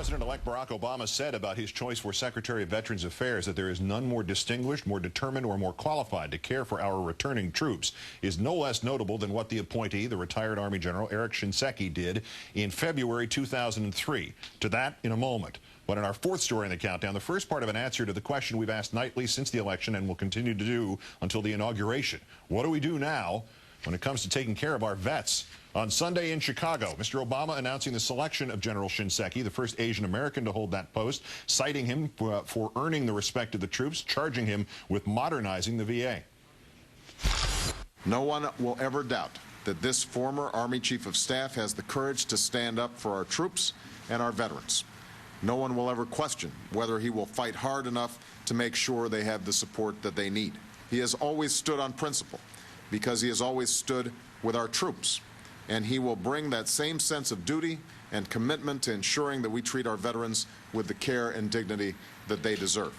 President-elect Barack Obama said about his choice for Secretary of Veterans Affairs that there is none more distinguished, more determined, or more qualified to care for our returning troops is no less notable than what the appointee, the retired Army General Eric Shinseki, did in February 2003. To that in a moment. But in our fourth story in the countdown, the first part of an answer to the question we've asked nightly since the election and will continue to do until the inauguration. What do we do now when it comes to taking care of our vets? On Sunday in Chicago, Mr. Obama announcing the selection of General Shinseki, the first Asian American to hold that post, citing him for earning the respect of the troops, charging him with modernizing the VA. No one will ever doubt that this former Army Chief of Staff has the courage to stand up for our troops and our veterans. No one will ever question whether he will fight hard enough to make sure they have the support that they need. He has always stood on principle because he has always stood with our troops. And he will bring that same sense of duty and commitment to ensuring that we treat our veterans with the care and dignity that they deserve.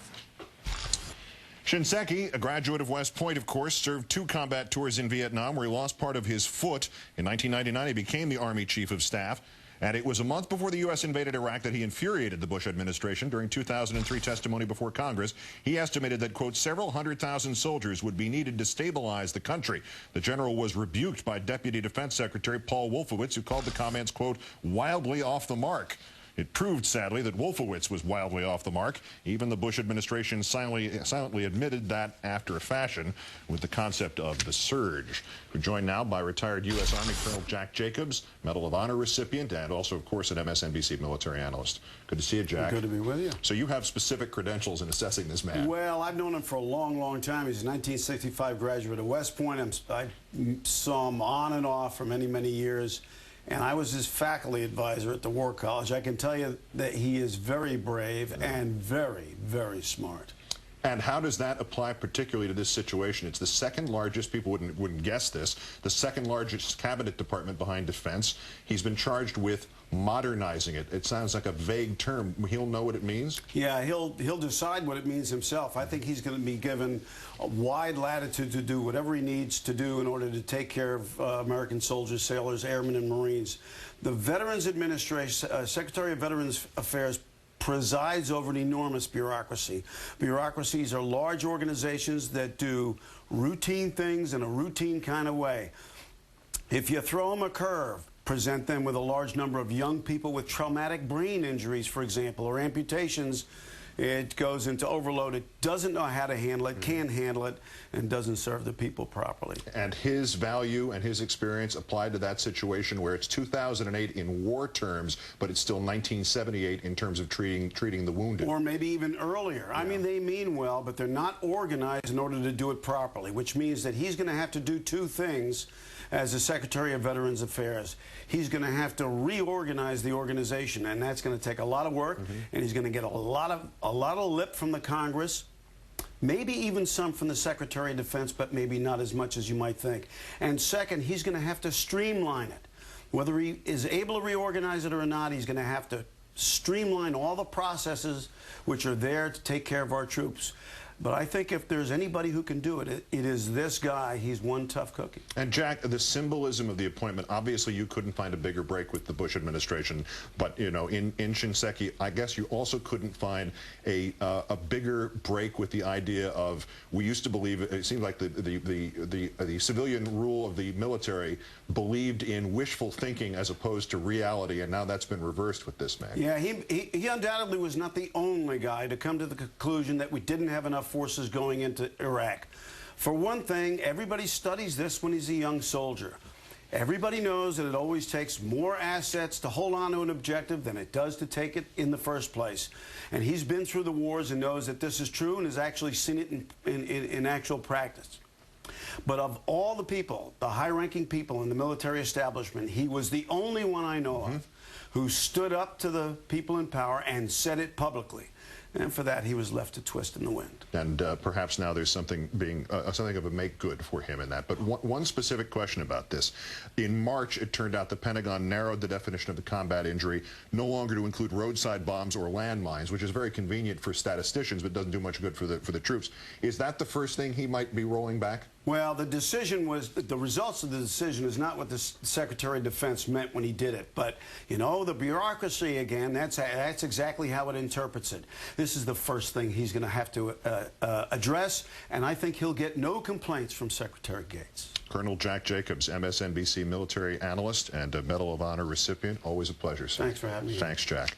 Shinseki, a graduate of West Point, of course, served 2 combat tours in Vietnam where he lost part of his foot. In 1999, he became the Army Chief of Staff. And it was a month before the U.S. invaded Iraq that he infuriated the Bush administration. During 2003 testimony before Congress, he estimated that, quote, several 100,000 soldiers would be needed to stabilize the country. The general was rebuked by Deputy Defense Secretary Paul Wolfowitz, who called the comments, quote, wildly off the mark. It proved, sadly, that Wolfowitz was wildly off the mark. Even the Bush administration silently admitted that after a fashion with the concept of the surge. We're joined now by retired U.S. Army Colonel Jack Jacobs, Medal of Honor recipient, and also, of course, an MSNBC military analyst. Good to see you, Jack. Good to be with you. So you have specific credentials in assessing this man. Well, I've known him for a long, long time. He's a 1965 graduate of West Point. I saw him on and off for many, many years. And I was his faculty advisor at the War College. I can tell you that he is very brave and very, very smart. And how does that apply particularly to this situation? It's the second largest, people wouldn't guess this, the second largest cabinet department behind defense. He's been charged with modernizing it. It sounds like a vague term. He'll know what it means? Yeah, he'll decide what it means himself. I think he's going to be given a wide latitude to do whatever he needs to do in order to take care of American soldiers, sailors, airmen, and Marines. The Veterans Administration, Secretary of Veterans Affairs, presides over an enormous bureaucracy. Bureaucracies are large organizations that do routine things in a routine kind of way. If you throw them a curve, present them with a large number of young people with traumatic brain injuries, for example, or amputations, it goes into overload. It doesn't know how to handle it, can't handle it, and doesn't serve the people properly. And his value and his experience applied to that situation where it's 2008 in war terms, but it's still 1978 in terms of treating the wounded. Or maybe even earlier. Yeah. I mean, they mean well, but they're not organized in order to do it properly, which means that he's going to have to do 2 things as the Secretary of Veterans Affairs. He's going to have to reorganize the organization, and that's going to take a lot of work, and he's going to get a lot of lip from the Congress, maybe even some from the Secretary of Defense, but maybe not as much as you might think. And second, he's going to have to streamline it. Whether he is able to reorganize it or not, he's going to have to streamline all the processes which are there to take care of our troops. But I think if there's anybody who can do it, it is this guy. He's one tough cookie. And Jack, the symbolism of the appointment, obviously you couldn't find a bigger break with the Bush administration, but you know, in Shinseki, I guess you also couldn't find a bigger break with the idea of, we used to believe, it seemed like the civilian rule of the military believed in wishful thinking as opposed to reality, and now that's been reversed with this man. Yeah, he undoubtedly was not the only guy to come to the conclusion that we didn't have enough forces going into Iraq. For one thing, everybody studies this when he's a young soldier. Everybody knows that it always takes more assets to hold on to an objective than it does to take it in the first place. And he's been through the wars and knows that this is true and has actually seen it in actual practice. But of all the people, the high-ranking people in the military establishment, he was the only one I know of who stood up to the people in power and said it publicly. And for that, he was left to twist in the wind. And perhaps now there's something something of a make-good for him in that. But one specific question about this. In March, it turned out the Pentagon narrowed the definition of the combat injury no longer to include roadside bombs or landmines, which is very convenient for statisticians, but doesn't do much good for the troops. Is that the first thing he might be rolling back? Well, the decision was, the results of the decision is not what the Secretary of Defense meant when he did it. But, you know, the bureaucracy, again, that's exactly how it interprets it. This is the first thing he's going to have to address, and I think he'll get no complaints from Secretary Gates. Colonel Jack Jacobs, MSNBC military analyst and a Medal of Honor recipient. Always a pleasure, sir. Thanks for having me. Thanks, Jack.